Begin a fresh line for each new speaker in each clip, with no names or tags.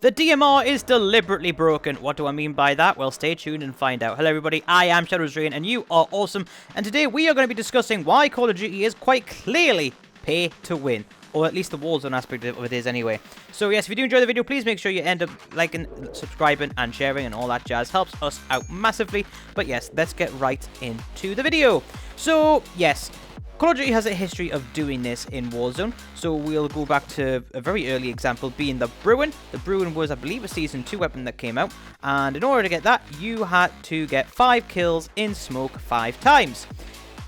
The DMR is deliberately broken. What do I mean by that? Well, stay tuned and find out. Hello everybody, I am Shadowsrain and you are awesome. And today we are going to be discussing why Call of Duty is quite clearly pay to win. Or at least the Warzone aspect of it is anyway. So yes, if you do enjoy the video, please make sure you end up liking, subscribing and sharing and all that jazz. Helps us out massively. But yes, let's get right into the video. So yes, Call of Duty has a history of doing this in Warzone, so we'll go back to a very early example being the Bruen. The Bruen was, I believe, a Season 2 weapon that came out, and in order to get that, you had to get 5 kills in smoke 5 times,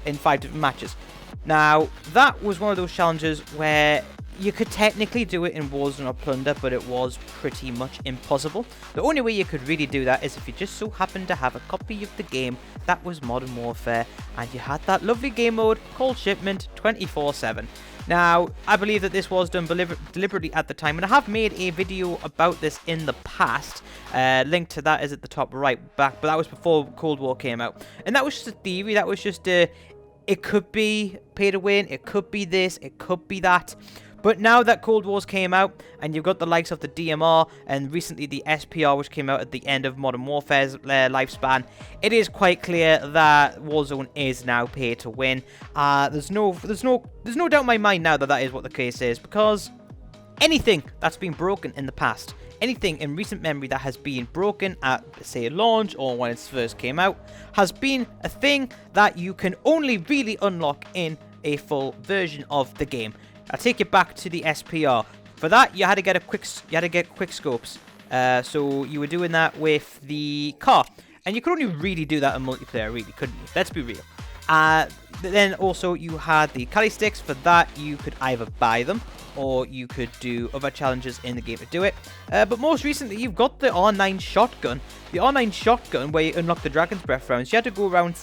in 5 different matches. Now, that was one of those challenges where you could technically do it in Warzone or Plunder, but it was pretty much impossible. The only way you could really do that is if you just so happened to have a copy of the game that was Modern Warfare, and you had that lovely game mode called Shipment 24/7. Now, I believe that this was done deliberately at the time, and I have made a video about this in the past. Link to that is at the top right back, but that was before Cold War came out. And that was just a theory, that was just a... It could be pay to win, it could be this, it could be that. But now that Cold Wars came out, and you've got the likes of the DMR, and recently the SPR, which came out at the end of Modern Warfare's lifespan, it is quite clear that Warzone is now pay to win. There's no doubt in my mind now that that is what the case is, because anything that's been broken in the past, anything in recent memory that has been broken at, say, launch or when it first came out, has been a thing that you can only really unlock in a full version of the game. I'll take you back to the SPR. For that, you had to get quick scopes. So you were doing that with the car, and you could only really do that in multiplayer, really, couldn't you? Let's be real. Then also you had the Cali sticks. For that, you could either buy them or you could do other challenges in the game to do it. But most recently, you've got the R9 shotgun. The R9 shotgun, where you unlock the Dragon's Breath rounds, you had to go around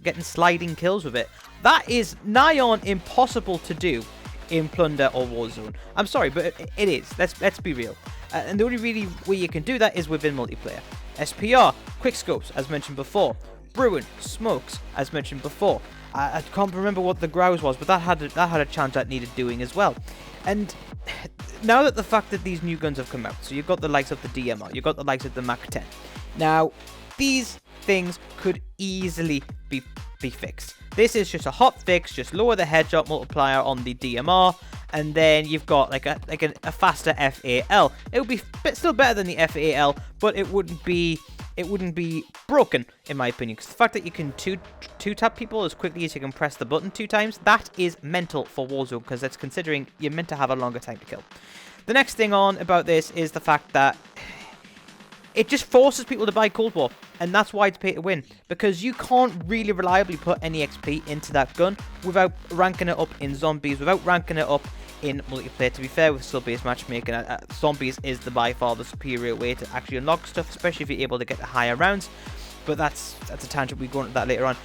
getting sliding kills with it. That is nigh on impossible to do in Plunder or Warzone. I'm sorry, but it is. Let's be real. And the only really way you can do that is within multiplayer. SPR, quickscopes, as mentioned before. Bruen, smokes, as mentioned before. I can't remember what the Graus was, but that had a chance that needed doing as well. And now that the fact that these new guns have come out, so you've got the likes of the DMR, you've got the likes of the Mac 10. Now, these things could easily be fixed. This is just a hot fix, just lower the headshot multiplier on the DMR, and then you've got like a faster FAL. It would be still better than the FAL, but it wouldn't be broken in my opinion, because the fact that you can two tap people as quickly as you can press the button 2 times, that is mental for Warzone, because that's considering you're meant to have a longer time to kill. The next thing on about this is the fact that it just forces people to buy Cold War, and that's why it's pay to win, because you can't really reliably put any XP into that gun without ranking it up in zombies, without ranking it up in multiplayer. To be fair, with skill-based matchmaking, zombies is by far the superior way to actually unlock stuff, especially if you're able to get the higher rounds. But that's a tangent, we go into that later on.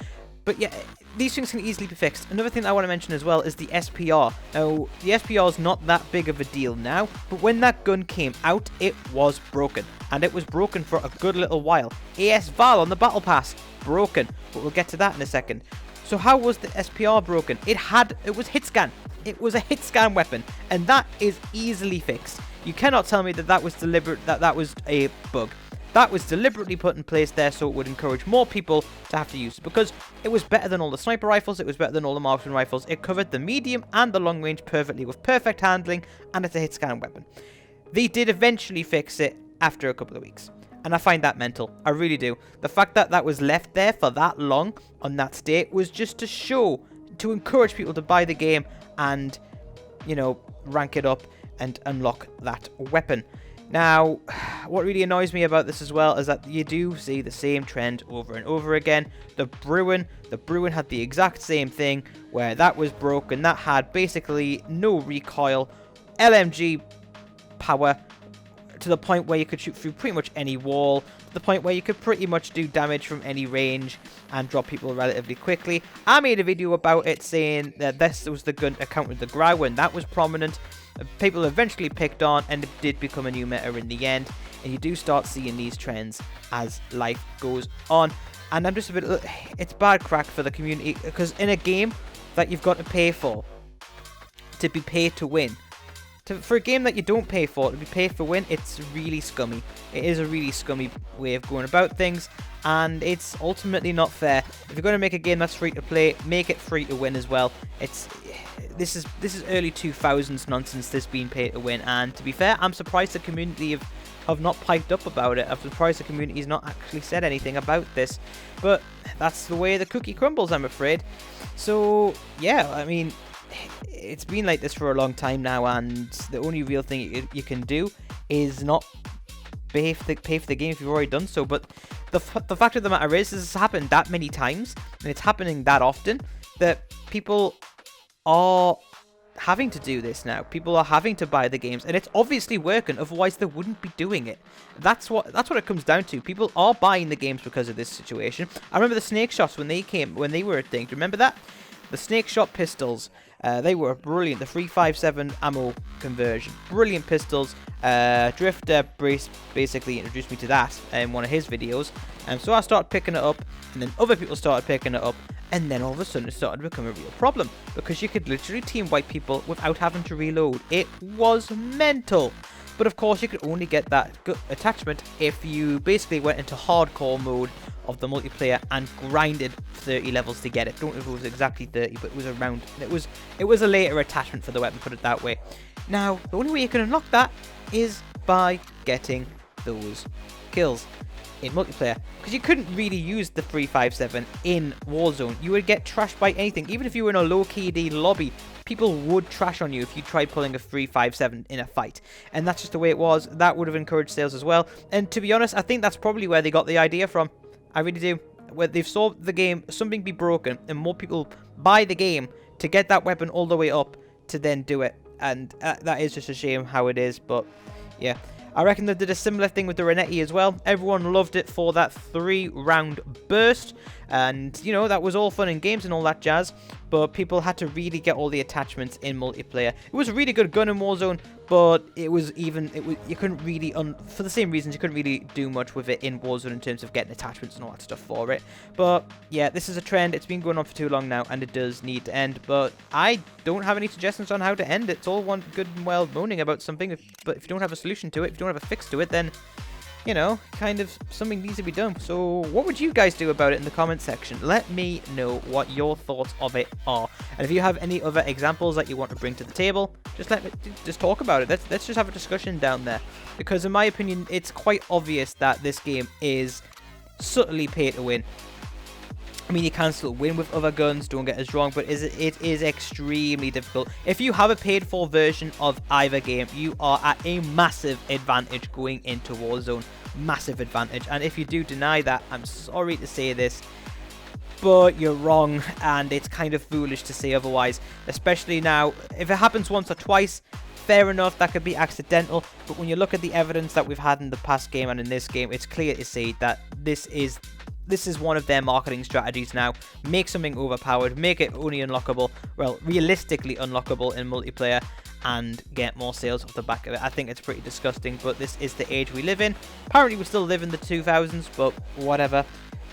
But yeah, these things can easily be fixed. Another thing that I want to mention as well is the SPR. Now, the SPR is not that big of a deal now, but when that gun came out, it was broken. And it was broken for a good little while. AS Val on the Battle Pass, broken. But we'll get to that in a second. So how was the SPR broken? It was hit scan. It was a hit scan weapon, and that is easily fixed. You cannot tell me that that was deliberate, that was a bug. That was deliberately put in place there so it would encourage more people to have to use it, because it was better than all the sniper rifles, it was better than all the marksman rifles. It covered the medium and the long range perfectly with perfect handling, and it's a hit scan weapon. They did eventually fix it after a couple of weeks, and I find that mental. I really do. The fact that that was left there for that long on that state was just to encourage people to buy the game and, you know, rank it up and unlock that weapon. Now, what really annoys me about this as well is that you do see the same trend over and over again. The Bruen had the exact same thing, where that was broken. That had basically no recoil, LMG power, to the point where you could shoot through pretty much any wall, to the point where you could pretty much do damage from any range and drop people relatively quickly. I made a video about it saying that this was the gun to counter the Grau when that was prominent. People eventually picked on, and it did become a new meta in the end, and you do start seeing these trends as life goes on. And I'm just a bit, it's bad crack for the community, because in a game that you've got to pay for, to be paid to win, For a game that you don't pay for, to be paid for win, it's really scummy. It is a really scummy way of going about things, and it's ultimately not fair. If you're going to make a game that's free to play, make it free to win as well. This is early 2000s nonsense, this being pay to win, and to be fair, I'm surprised the community have not piped up about it. I'm surprised the community has not actually said anything about this, but that's the way the cookie crumbles, I'm afraid. So yeah, I mean, it's been like this for a long time now, and the only real thing you can do is not pay for the game if you've already done so. But the fact of the matter is, this has happened that many times, and it's happening that often, that people are having to do this now. People are having to buy the games, and it's obviously working, otherwise they wouldn't be doing it. That's what it comes down to. People are buying the games because of this situation. I remember the Snakeshots when they were a thing. Do you remember that? The Snakeshot pistols, they were brilliant. The 357 ammo conversion, brilliant pistols. Drifter basically introduced me to that in one of his videos, and so I started picking it up, and then other people started picking it up, and then all of a sudden it started to become a real problem, because you could literally team wipe people without having to reload. It was mental. But of course, you could only get that attachment if you basically went into hardcore mode of the multiplayer and grinded 30 levels to get it. Don't know if it was exactly 30, but it was around. It was a later attachment for the weapon, put it that way. Now, the only way you can unlock that is by getting those kills in multiplayer, because you couldn't really use the 357 in Warzone. You would get trashed by anything. Even if you were in a low KD lobby, people would trash on you if you tried pulling a 357 in a fight, and that's just the way it was. That would have encouraged sales as well, and to be honest, I think that's probably where they got the idea from. I really do. Where they've saw the game, something be broken, and more people buy the game to get that weapon all the way up to then do it, and that is just a shame how it is. But yeah, I reckon they did a similar thing with the Renetti as well. Everyone loved it for that 3-round burst, and you know, that was all fun and games and all that jazz, but people had to really get all the attachments in multiplayer. It was a really good gun in Warzone, but you couldn't really, for the same reasons, you couldn't really do much with it in Warzone in terms of getting attachments and all that stuff for it. But yeah, this is a trend. It's been going on for too long now, and it does need to end. But I don't have any suggestions on how to end it. It's all one good and well moaning about something, but if you don't have a solution to it, if you don't have a fix to it, then, you know, kind of something needs to be done. So what would you guys do about it in the comment section? Let me know what your thoughts of it are. And if you have any other examples that you want to bring to the table, just talk about it. Let's just have a discussion down there. Because in my opinion, it's quite obvious that this game is subtly pay to win. I mean, you can still win with other guns, don't get us wrong, but it is extremely difficult. If you have a paid for version of either game, you are at a massive advantage going into Warzone. Massive advantage. And if you do deny that, I'm sorry to say this, but you're wrong, and it's kind of foolish to say otherwise. Especially now, if it happens once or twice, fair enough, that could be accidental, but when you look at the evidence that we've had in the past game and in this game, it's clear to see that this is one of their marketing strategies now. Make something overpowered, make it only unlockable, well, realistically unlockable in multiplayer, and get more sales off the back of it. I think it's pretty disgusting, but this is the age we live in. Apparently we still live in the 2000s, but whatever.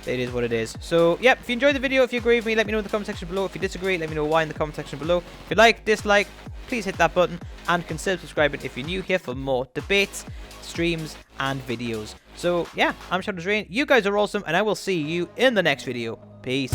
It is what it is. So, yep, if you enjoyed the video, if you agree with me, let me know in the comment section below. If you disagree, let me know why in the comment section below. If you like, dislike, please hit that button, and consider subscribing if you're new here for more debates, streams, and videos. So, yeah, I'm Shadow's Rain. You guys are awesome, and I will see you in the next video. Peace.